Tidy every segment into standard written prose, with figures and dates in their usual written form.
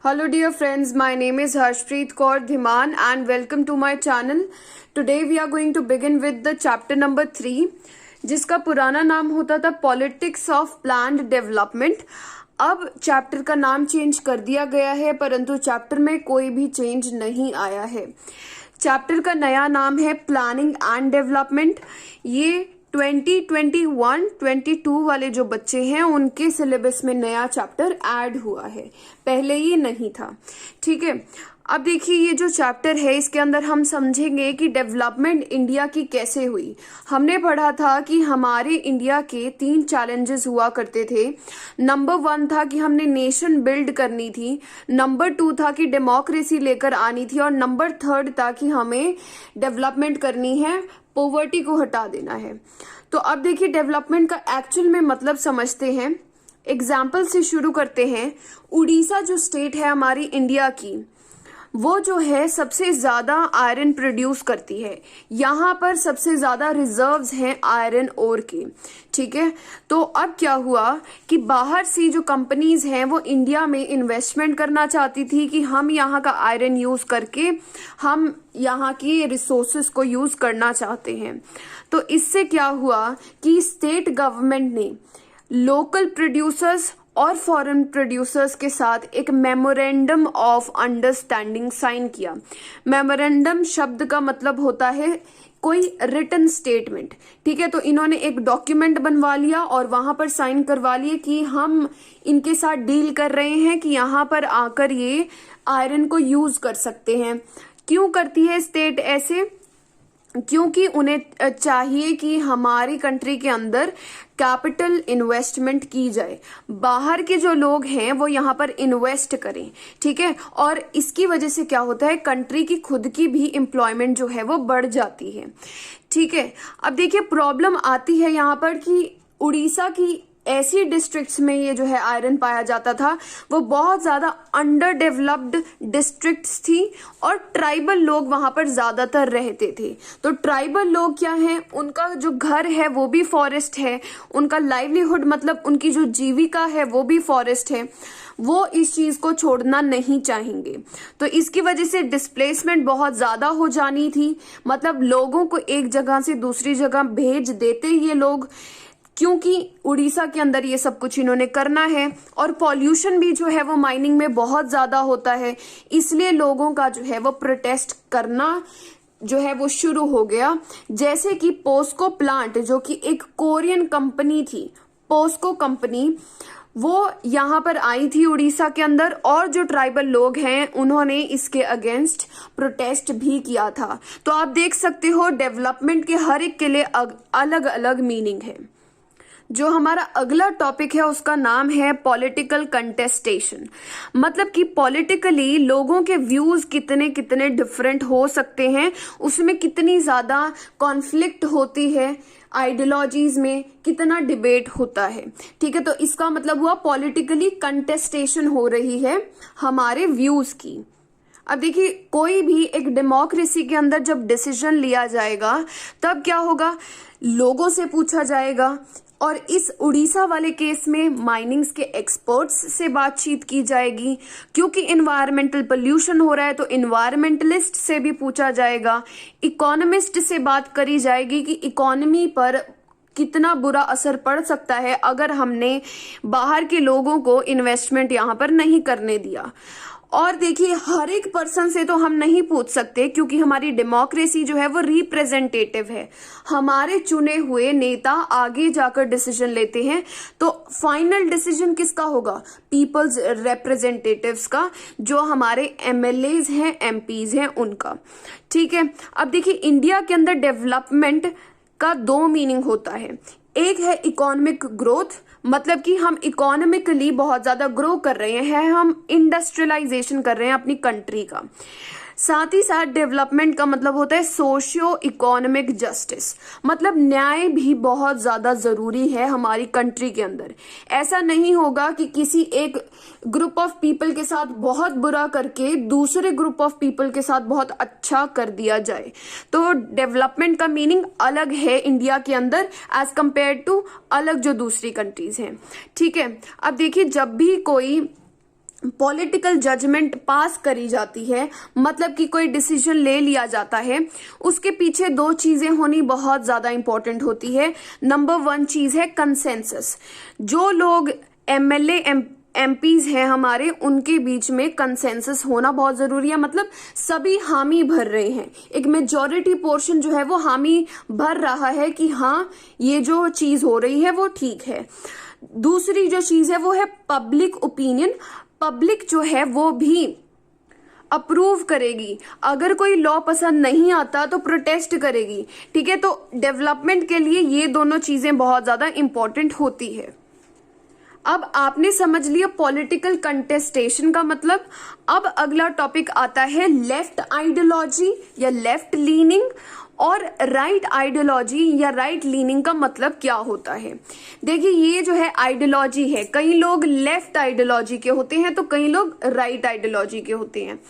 Hello dear friends, my name is Harshpreet Kaur Dhiman and welcome to my channel. Today we are going to begin with the chapter number 3 जिसका पुराना नाम होता था politics of planned development. अब chapter का नाम change कर दिया गया है, परंतु चैप्टर में कोई भी चेंज नहीं आया है। चैप्टर का नया नाम है प्लानिंग एंड डेवलपमेंट। ये 2021-22 वाले जो बच्चे हैं उनके सिलेबस में नया चैप्टर ऐड हुआ है, पहले ये नहीं था। ठीक है, अब देखिए ये जो चैप्टर है इसके अंदर हम समझेंगे कि डेवलपमेंट इंडिया की कैसे हुई। हमने पढ़ा था कि हमारे इंडिया के 3 चैलेंजेस हुआ करते थे। नंबर 1 था कि हमने नेशन बिल्ड करनी थी, नंबर 2 था कि डेमोक्रेसी लेकर आनी थी, और नंबर 3 था कि हमें डेवलपमेंट करनी है, पॉवर्टी को हटा देना है। तो अब देखिए डेवलपमेंट का एक्चुअल में मतलब समझते हैं। एग्जाम्पल से शुरू करते हैं। उड़ीसा जो स्टेट है हमारी इंडिया की, वो जो है सबसे ज्यादा आयरन प्रोड्यूस करती है। यहाँ पर सबसे ज्यादा रिजर्व्स हैं आयरन ओर के। ठीक है, तो अब क्या हुआ कि बाहर से जो कंपनीज हैं वो इंडिया में इन्वेस्टमेंट करना चाहती थी कि हम यहाँ का आयरन यूज करके हम यहाँ की रिसोर्सेस को यूज करना चाहते हैं। तो इससे क्या हुआ कि स्टेट गवर्नमेंट ने लोकल प्रोड्यूसर्स और फॉरेन प्रोड्यूसर्स के साथ एक मेमोरेंडम ऑफ अंडरस्टैंडिंग साइन किया। मेमोरेंडम शब्द का मतलब होता है कोई रिटन स्टेटमेंट। ठीक है, तो इन्होंने एक डॉक्यूमेंट बनवा लिया और वहां पर साइन करवा लिए कि हम इनके साथ डील कर रहे हैं कि यहाँ पर आकर ये आयरन को यूज कर सकते हैं। क्यों करती है स्टेट ऐसे? क्योंकि उन्हें चाहिए कि हमारी कंट्री के अंदर कैपिटल इन्वेस्टमेंट की जाए, बाहर के जो लोग हैं वो यहाँ पर इन्वेस्ट करें। ठीक है, और इसकी वजह से क्या होता है, कंट्री की खुद की भी एम्प्लॉयमेंट जो है वो बढ़ जाती है। ठीक है, अब देखिए प्रॉब्लम आती है यहाँ पर कि उड़ीसा की ऐसी डिस्ट्रिक्ट्स में ये जो है आयरन पाया जाता था वो बहुत ज्यादा अंडर डेवलप्ड डिस्ट्रिक्ट्स थी और ट्राइबल लोग वहां पर ज्यादातर रहते थे। तो ट्राइबल लोग क्या हैं, उनका जो घर है वो भी फॉरेस्ट है, उनका लाइवलीहुड मतलब उनकी जो जीविका है वो भी फॉरेस्ट है, वो इस चीज को छोड़ना नहीं चाहेंगे। तो इसकी वजह से डिस्प्लेसमेंट बहुत ज्यादा हो जानी थी, मतलब लोगों को एक जगह से दूसरी जगह भेज देते ये लोग, क्योंकि उड़ीसा के अंदर ये सब कुछ इन्होंने करना है। और पॉल्यूशन भी जो है वो माइनिंग में बहुत ज्यादा होता है, इसलिए लोगों का जो है वो प्रोटेस्ट करना जो है वो शुरू हो गया। जैसे कि पोस्को प्लांट जो कि एक कोरियन कंपनी थी, पोस्को कंपनी, वो यहाँ पर आई थी उड़ीसा के अंदर, और जो ट्राइबल लोग हैं उन्होंने इसके अगेंस्ट प्रोटेस्ट भी किया था। तो आप देख सकते हो डेवलपमेंट के हर एक के लिए अलग अलग मीनिंग है। जो हमारा अगला टॉपिक है उसका नाम है पॉलिटिकल कंटेस्टेशन। मतलब कि पॉलिटिकली लोगों के व्यूज कितने कितने डिफरेंट हो सकते हैं, उसमें कितनी ज्यादा कॉन्फ्लिक्ट होती है, आइडियोलॉजीज में कितना डिबेट होता है। ठीक है, तो इसका मतलब हुआ पॉलिटिकली कंटेस्टेशन हो रही है हमारे व्यूज की। अब देखिए कोई भी एक डेमोक्रेसी के अंदर जब डिसीजन लिया जाएगा तब क्या होगा, लोगों से पूछा जाएगा, और इस उड़ीसा वाले केस में माइनिंग्स के एक्सपर्ट्स से बातचीत की जाएगी, क्योंकि इन्वायरमेंटल पोल्यूशन हो रहा है तो इन्वायरमेंटलिस्ट से भी पूछा जाएगा, इकोनॉमिस्ट से बात करी जाएगी कि इकोनॉमी पर कितना बुरा असर पड़ सकता है अगर हमने बाहर के लोगों को इन्वेस्टमेंट यहाँ पर नहीं करने दिया। और देखिए हर एक पर्सन से तो हम नहीं पूछ सकते, क्योंकि हमारी डेमोक्रेसी जो है वो रिप्रेजेंटेटिव है, हमारे चुने हुए नेता आगे जाकर डिसीजन लेते हैं। तो फाइनल डिसीजन किसका होगा, पीपल्स रिप्रेजेंटेटिव्स का, जो हमारे एमएलएज हैं, एमपीज हैं, उनका। ठीक है, अब देखिए इंडिया के अंदर डेवलपमेंट का 2 मीनिंग होता है। एक है इकोनॉमिक ग्रोथ, मतलब कि हम इकोनॉमिकली बहुत ज्यादा ग्रो कर रहे हैं, हम इंडस्ट्रियलाइजेशन कर रहे हैं अपनी कंट्री का। साथ ही साथ डेवलपमेंट का मतलब होता है सोशियो इकोनॉमिक जस्टिस, मतलब न्याय भी बहुत ज्यादा जरूरी है हमारी कंट्री के अंदर। ऐसा नहीं होगा कि किसी एक ग्रुप ऑफ पीपल के साथ बहुत बुरा करके दूसरे ग्रुप ऑफ पीपल के साथ बहुत अच्छा कर दिया जाए। तो डेवलपमेंट का मीनिंग अलग है इंडिया के अंदर एज कंपेयर टू अलग जो दूसरी कंट्रीज हैं। ठीक है, अब देखिए जब भी कोई पॉलिटिकल जजमेंट पास करी जाती है, मतलब कि कोई डिसीजन ले लिया जाता है, उसके पीछे दो चीजें होनी बहुत ज्यादा इंपॉर्टेंट होती है। नंबर वन चीज है कंसेंसस। जो लोग एमएलए एमपीज हैं हमारे, उनके बीच में कंसेंसस होना बहुत जरूरी है। मतलब सभी हामी भर रहे हैं, एक मेजॉरिटी पोर्शन जो है वो हामी भर रहा है कि हाँ ये जो चीज हो रही है वो ठीक है। दूसरी जो चीज है वो है पब्लिक ओपिनियन। पब्लिक जो है वो भी अप्रूव करेगी। अगर कोई लॉ पसंद नहीं आता तो प्रोटेस्ट करेगी। ठीक है, तो डेवलपमेंट के लिए ये दोनों चीजें बहुत ज्यादा इंपॉर्टेंट होती है। अब आपने समझ लिया पॉलिटिकल कंटेस्टेशन का मतलब। अब अगला टॉपिक आता है लेफ्ट आइडियोलॉजी या लेफ्ट लीनिंग और राइट आइडियोलॉजी या राइट लीनिंग का मतलब क्या होता है। देखिए ये जो है आइडियोलॉजी है, कई लोग लेफ्ट आइडियोलॉजी के होते हैं तो कई लोग राइट आइडियोलॉजी के होते हैं।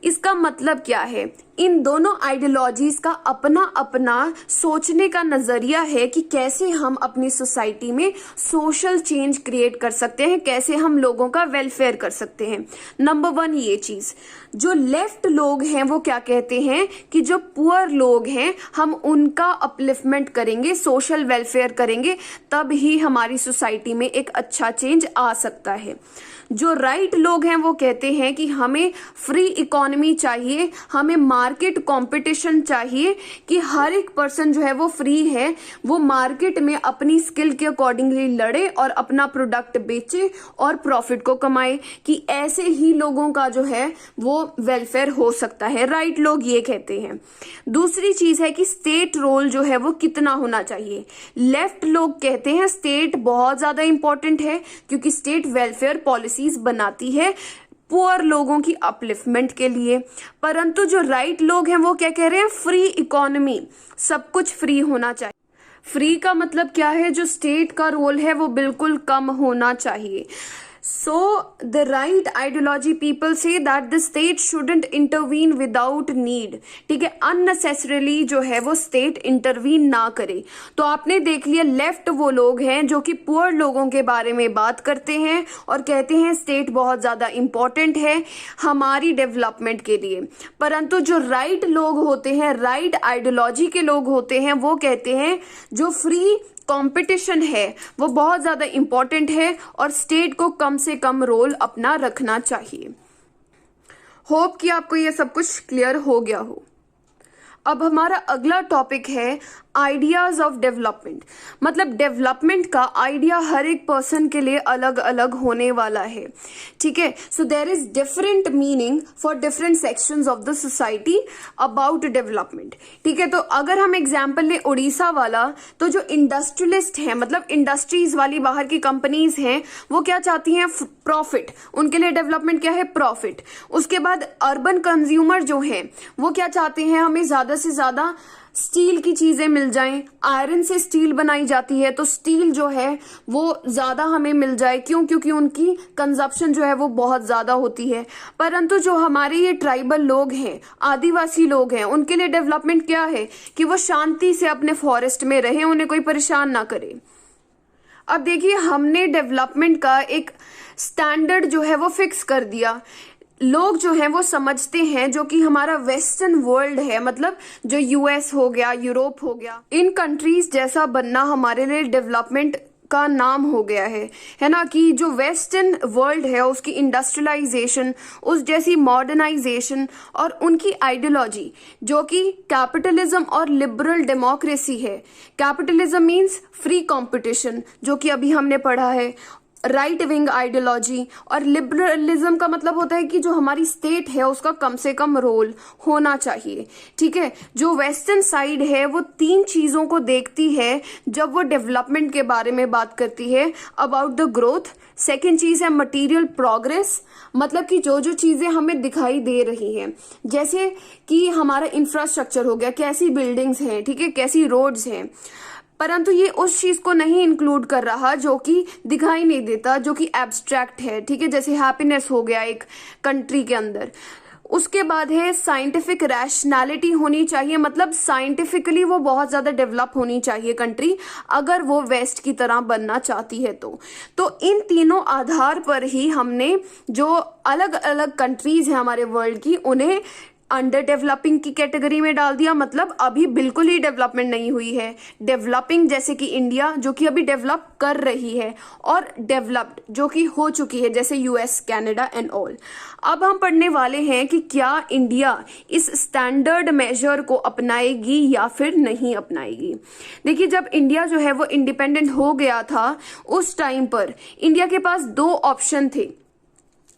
इसका मतलब क्या है, इन दोनों आइडियोलॉजीज का अपना अपना सोचने का नजरिया है कि कैसे हम अपनी सोसाइटी में सोशल चेंज क्रिएट कर सकते हैं, कैसे हम लोगों का वेलफेयर कर सकते हैं। नंबर वन ये चीज, जो लेफ्ट लोग हैं वो क्या कहते हैं कि जो पुअर लोग हैं हम उनका अपलिफ्टमेंट करेंगे, सोशल वेलफेयर करेंगे, तब ही हमारी सोसाइटी में एक अच्छा चेंज आ सकता है। जो राइट लोग हैं वो कहते हैं कि हमें फ्री इकोनॉमी चाहिए, हमें मार्केट कंपटीशन चाहिए कि हर एक पर्सन जो है वो फ्री है, वो मार्केट में अपनी स्किल के अकॉर्डिंगली लड़े और अपना प्रोडक्ट बेचे और प्रॉफिट को कमाए, कि ऐसे ही लोगों का जो है वो वेलफेयर हो सकता है। राइट लोग ये कहते हैं। दूसरी चीज है कि स्टेट रोल जो है वो कितना होना चाहिए। लेफ्ट लोग कहते हैं स्टेट बहुत ज्यादा इंपॉर्टेंट है, क्योंकि स्टेट वेलफेयर पॉलिसीज बनाती है पुअर लोगों की अपलिफ्टमेंट के लिए। परंतु जो राइट लोग हैं वो क्या कह रहे हैं, फ्री इकोनॉमी, सब कुछ फ्री होना चाहिए। फ्री का मतलब क्या है, जो स्टेट का रोल है वो बिल्कुल कम होना चाहिए। So the right ideology people say that the state shouldn't intervene without need। ठीक है, unnecessarily जो है वो state intervene ना करे। तो आपने देख लिया लेफ्ट वो लोग हैं जो कि पुअर लोगों के बारे में बात करते हैं और कहते हैं स्टेट बहुत ज्यादा इंपॉर्टेंट है हमारी डेवलपमेंट के लिए। परंतु जो राइट लोग होते हैं, राइट आइडियोलॉजी के लोग होते हैं, वो कहते हैं जो फ्री कंपटीशन है वो बहुत ज्यादा इंपॉर्टेंट है और स्टेट को कम से कम रोल अपना रखना चाहिए। होप कि आपको ये सब कुछ क्लियर हो गया हो। अब हमारा अगला टॉपिक है आइडियाज ऑफ डेवलपमेंट। मतलब डेवलपमेंट का आइडिया हर एक पर्सन के लिए अलग अलग होने वाला है। ठीक है, so there is different meaning for different sections of the society about development. ठीक है, तो अगर हम एग्जांपल ले उड़ीसा वाला, तो जो इंडस्ट्रियलिस्ट हैं, मतलब इंडस्ट्रीज वाली बाहर की कंपनीज हैं, वो क्या चाहती हैं, प्रॉफिट। उनके लिए डेवलपमेंट क्या है, प्रॉफिट। उसके बाद अर्बन कंज्यूमर जो हैं वो क्या चाहते हैं, हमें ज्यादा से ज्यादा स्टील की चीजें मिल जाएं। आयरन से स्टील बनाई जाती है तो स्टील जो है वो ज्यादा हमें मिल जाए, क्यों, क्योंकि उनकी कंजप्शन जो है वो बहुत ज्यादा होती है। परंतु जो हमारे ये ट्राइबल लोग हैं, आदिवासी लोग हैं, उनके लिए डेवलपमेंट क्या है कि वो शांति से अपने फॉरेस्ट में रहे, उन्हें कोई परेशान ना करे। अब देखिए हमने डेवलपमेंट का एक स्टैंडर्ड जो है वो फिक्स कर दिया। लोग जो हैं वो समझते हैं जो कि हमारा वेस्टर्न वर्ल्ड है, मतलब जो यूएस हो गया, यूरोप हो गया, इन कंट्रीज जैसा बनना हमारे लिए डेवलपमेंट का नाम हो गया है ना। कि जो वेस्टर्न वर्ल्ड है उसकी इंडस्ट्रियलाइजेशन, उस जैसी मॉडर्नाइजेशन और उनकी आइडियोलॉजी जो कि कैपिटलिज्म और लिबरल डेमोक्रेसी है। कैपिटलिज्म मीन्स फ्री कंपटीशन, जो कि अभी हमने पढ़ा है, राइट विंग आइडियोलॉजी, और लिबरलिज्म का मतलब होता है कि जो हमारी स्टेट है उसका कम से कम रोल होना चाहिए। ठीक है, जो वेस्टर्न साइड है वो तीन चीजों को देखती है जब वो डेवलपमेंट के बारे में बात करती है, अबाउट द ग्रोथ। सेकेंड चीज है मटेरियल प्रोग्रेस, मतलब कि जो जो चीजें हमें दिखाई दे रही हैं, जैसे कि हमारा इंफ्रास्ट्रक्चर हो गया, कैसी बिल्डिंग्स हैं, ठीक है, कैसी रोड्स हैं। परंतु ये उस चीज को नहीं इंक्लूड कर रहा जो कि दिखाई नहीं देता, जो कि एब्स्ट्रैक्ट है। ठीक है, जैसे हैप्पीनेस हो गया एक कंट्री के अंदर, उसके बाद है साइंटिफिक रैशनैलिटी होनी चाहिए, मतलब साइंटिफिकली वो बहुत ज़्यादा डेवलप होनी चाहिए कंट्री, अगर वो वेस्ट की तरह बनना चाहती है तो इन तीनों आधार पर ही हमने जो अलग अलग कंट्रीज हैं हमारे वर्ल्ड की, उन्हें अंडर डेवलपिंग की कैटेगरी में डाल दिया, मतलब अभी बिल्कुल ही डेवलपमेंट नहीं हुई है। डेवलपिंग जैसे कि इंडिया जो कि अभी डेवलप कर रही है, और डेवलप्ड जो कि हो चुकी है जैसे यूएस, कनाडा एंड ऑल। अब हम पढ़ने वाले हैं कि क्या इंडिया इस स्टैंडर्ड मेजर को अपनाएगी या फिर नहीं अपनाएगी। देखिए, जब इंडिया जो है वो इंडिपेंडेंट हो गया था, उस टाइम पर इंडिया के पास दो ऑप्शन थे।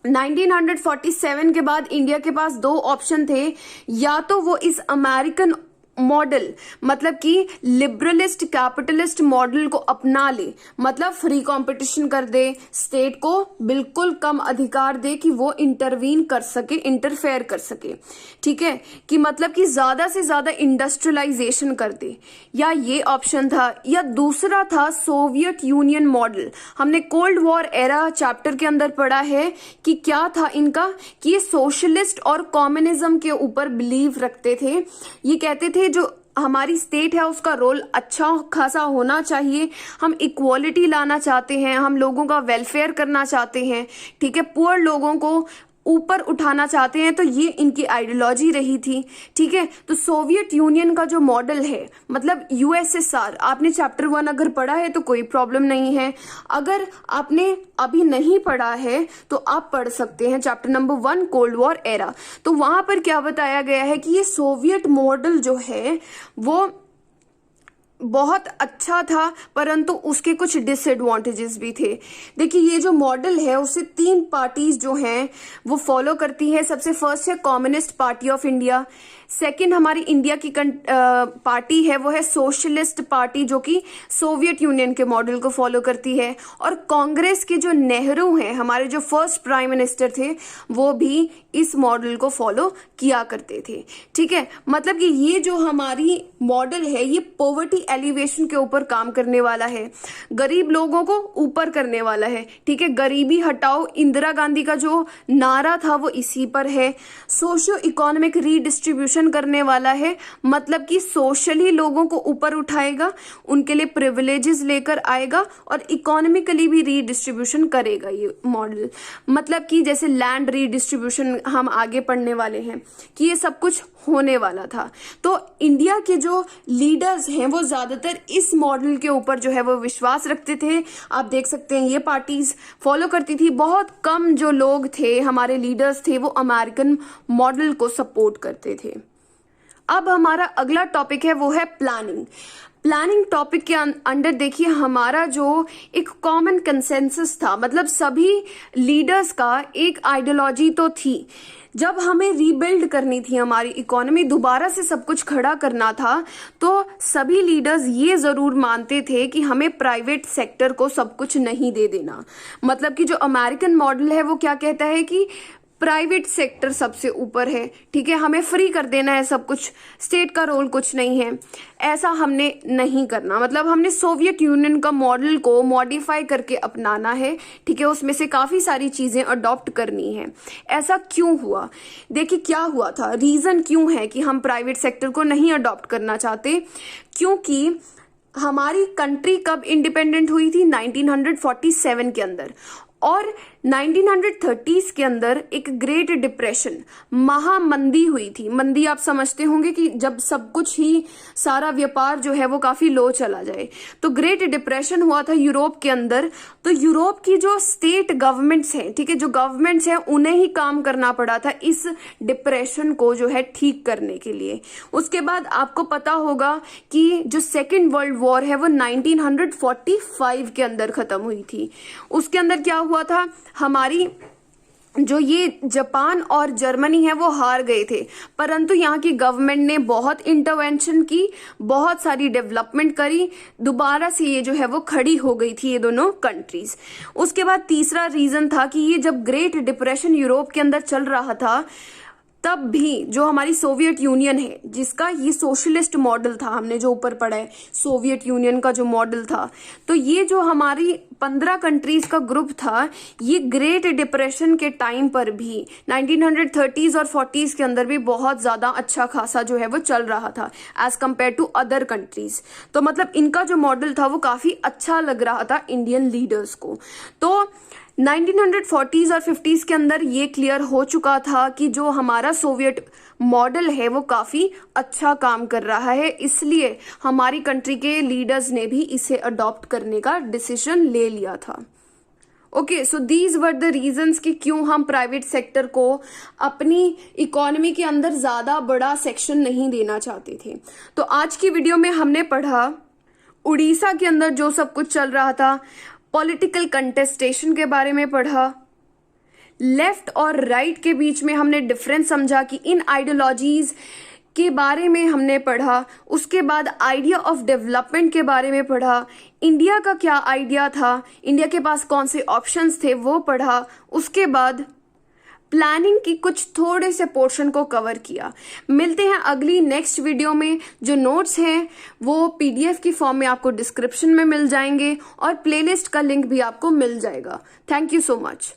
1947 के बाद इंडिया के पास दो ऑप्शन थे, या तो वो इस अमेरिकन मॉडल मतलब कि लिबरलिस्ट कैपिटलिस्ट मॉडल को अपना ले, मतलब फ्री कंपटीशन कर दे, स्टेट को बिल्कुल कम अधिकार दे कि वो इंटरवीन कर सके, इंटरफेयर कर सके, ठीक है, कि मतलब कि ज्यादा से ज्यादा इंडस्ट्रियलाइजेशन कर दे, या ये ऑप्शन था। या दूसरा था सोवियत यूनियन मॉडल। हमने कोल्ड वॉर एरा चैप्टर के अंदर पढ़ा है कि क्या था इनका, कि ये सोशलिस्ट और कम्युनिज्म के ऊपर बिलीव रखते थे। ये कहते थे जो हमारी स्टेट है उसका रोल अच्छा खासा होना चाहिए, हम इक्वालिटी लाना चाहते हैं, हम लोगों का वेलफेयर करना चाहते हैं, ठीक है, पुअर लोगों को ऊपर उठाना चाहते हैं, तो ये इनकी आइडियोलॉजी रही थी, ठीक है। तो सोवियत यूनियन का जो मॉडल है, मतलब यूएसएसआर, आपने चैप्टर 1 अगर पढ़ा है तो कोई प्रॉब्लम नहीं है, अगर आपने अभी नहीं पढ़ा है तो आप पढ़ सकते हैं chapter number 1 cold war era. तो वहां पर क्या बताया गया है कि ये सोवियत मॉडल जो है वो बहुत अच्छा था, परंतु उसके कुछ डिसएडवांटेजेस भी थे। देखिए, ये जो मॉडल है उसे 3 पार्टीज जो हैं वो फॉलो करती है। सबसे फर्स्ट है communist party of India, second हमारी इंडिया की पार्टी है वो है सोशलिस्ट पार्टी जो कि सोवियत यूनियन के मॉडल को फॉलो करती है, और कांग्रेस के जो नेहरू हैं, हमारे जो फर्स्ट प्राइम मिनिस्टर थे, वो भी इस मॉडल को फॉलो किया करते थे, ठीक है। मतलब कि ये जो हमारी मॉडल है ये पॉवर्टी एलिवेशन के ऊपर काम करने वाला है, गरीब लोगों को ऊपर करने वाला है, ठीक है। गरीबी हटाओ, इंदिरा गांधी का जो नारा था वो इसी पर है। सोशियो इकोनॉमिक रीडिस्ट्रीब्यूशन करने वाला है, मतलब कि सोशली लोगों को ऊपर उठाएगा, उनके लिए प्रिविलेजेस लेकर आएगा, और इकोनॉमिकली भी रीडिस्ट्रीब्यूशन करेगा ये मॉडल। मतलब कि जैसे लैंड रीडिस्ट्रीब्यूशन हम आगे पढ़ने वाले हैं कि ये सब कुछ होने वाला था। तो इंडिया के जो लीडर्स हैं वो ज्यादातर इस मॉडल के ऊपर जो है वो विश्वास रखते थे। आप देख सकते हैं ये पार्टीज फॉलो करती थी। बहुत कम जो लोग थे, हमारे लीडर्स थे, वो अमेरिकन मॉडल को सपोर्ट करते थे। अब हमारा अगला टॉपिक है वो है प्लानिंग। प्लानिंग टॉपिक के अंडर देखिए हमारा जो एक कॉमन कंसेंसस था, मतलब सभी लीडर्स का एक आइडियोलॉजी तो थी। जब हमें रीबिल्ड करनी थी हमारी इकोनॉमी, दोबारा से सब कुछ खड़ा करना था, तो सभी लीडर्स ये जरूर मानते थे कि हमें प्राइवेट सेक्टर को सब कुछ नहीं दे देना। मतलब कि जो अमेरिकन मॉडल है वो क्या कहता है कि प्राइवेट सेक्टर सबसे ऊपर है, ठीक है, हमें फ्री कर देना है सब कुछ, स्टेट का रोल कुछ नहीं है। ऐसा हमने नहीं करना, मतलब हमने सोवियत यूनियन का मॉडल को मॉडिफाई करके अपनाना है, ठीक है, उसमें से काफी सारी चीजें अडॉप्ट करनी है। ऐसा क्यों हुआ? देखिए क्या हुआ था, रीजन क्यों है कि हम प्राइवेट सेक्टर को नहीं अडॉप्ट करना चाहते। क्योंकि हमारी कंट्री कब इंडिपेंडेंट हुई थी? 1947 के अंदर, और 1930s के अंदर एक ग्रेट डिप्रेशन, महामंदी हुई थी। मंदी आप समझते होंगे कि जब सब कुछ ही, सारा व्यापार जो है वो काफी लो चला जाए। तो ग्रेट डिप्रेशन हुआ था यूरोप के अंदर। तो यूरोप की जो स्टेट गवर्नमेंट्स हैं, ठीक है, जो गवर्नमेंट्स हैं, उन्हें ही काम करना पड़ा था इस डिप्रेशन को जो है ठीक करने के लिए। उसके बाद आपको पता होगा कि जो सेकेंड वर्ल्ड वॉर है वो 1945 के अंदर खत्म हुई थी। उसके अंदर क्या हुआ था, हमारी जो ये जापान और जर्मनी है वो हार गए थे, परंतु यहाँ की गवर्नमेंट ने बहुत इंटरवेंशन की, बहुत सारी डेवलपमेंट करी, दोबारा से ये जो है वो खड़ी हो गई थी ये दोनों कंट्रीज। उसके बाद तीसरा रीजन था कि ये जब ग्रेट डिप्रेशन यूरोप के अंदर चल रहा था, तब भी जो हमारी सोवियत यूनियन है, जिसका ये सोशलिस्ट मॉडल था, हमने जो ऊपर पढ़ा है सोवियत यूनियन का जो मॉडल था, तो ये जो हमारी 15 कंट्रीज का ग्रुप था, ये ग्रेट डिप्रेशन के टाइम पर भी 1930s और 40s के अंदर भी बहुत ज्यादा अच्छा खासा जो है वो चल रहा था as compare to other countries. तो मतलब इनका जो मॉडल था वो काफी अच्छा लग रहा था इंडियन लीडर्स को। तो 1940s और 50s के अंदर ये क्लियर हो चुका था कि जो हमारा सोवियत मॉडल है वो काफी अच्छा काम कर रहा है, इसलिए हमारी कंट्री के लीडर्स ने भी इसे अडॉप्ट करने का डिसीजन ले लिया था। Okay, so these were the reasons कि क्यों हम प्राइवेट सेक्टर को अपनी इकोनॉमी के अंदर ज्यादा बड़ा सेक्शन नहीं देना चाहते थे। तो आज की वीडियो में हमने पढ़ा उड़ीसा के अंदर जो सब कुछ चल रहा था, पॉलिटिकल कंटेस्टेशन के बारे में पढ़ा, लेफ्ट और राइट के बीच में हमने डिफरेंस समझा कि इन आइडियोलॉजीज के बारे में हमने पढ़ा। उसके बाद आइडिया ऑफ डेवलपमेंट के बारे में पढ़ा, इंडिया का क्या आइडिया था, इंडिया के पास कौन से ऑप्शंस थे वो पढ़ा। उसके बाद प्लानिंग की कुछ थोड़े से पोर्शन को कवर किया। मिलते हैं अगली नेक्स्ट वीडियो में। जो नोट्स हैं वो पीडीएफ की फॉर्म में आपको डिस्क्रिप्शन में मिल जाएंगे और प्लेलिस्ट का लिंक भी आपको मिल जाएगा। Thank you so much.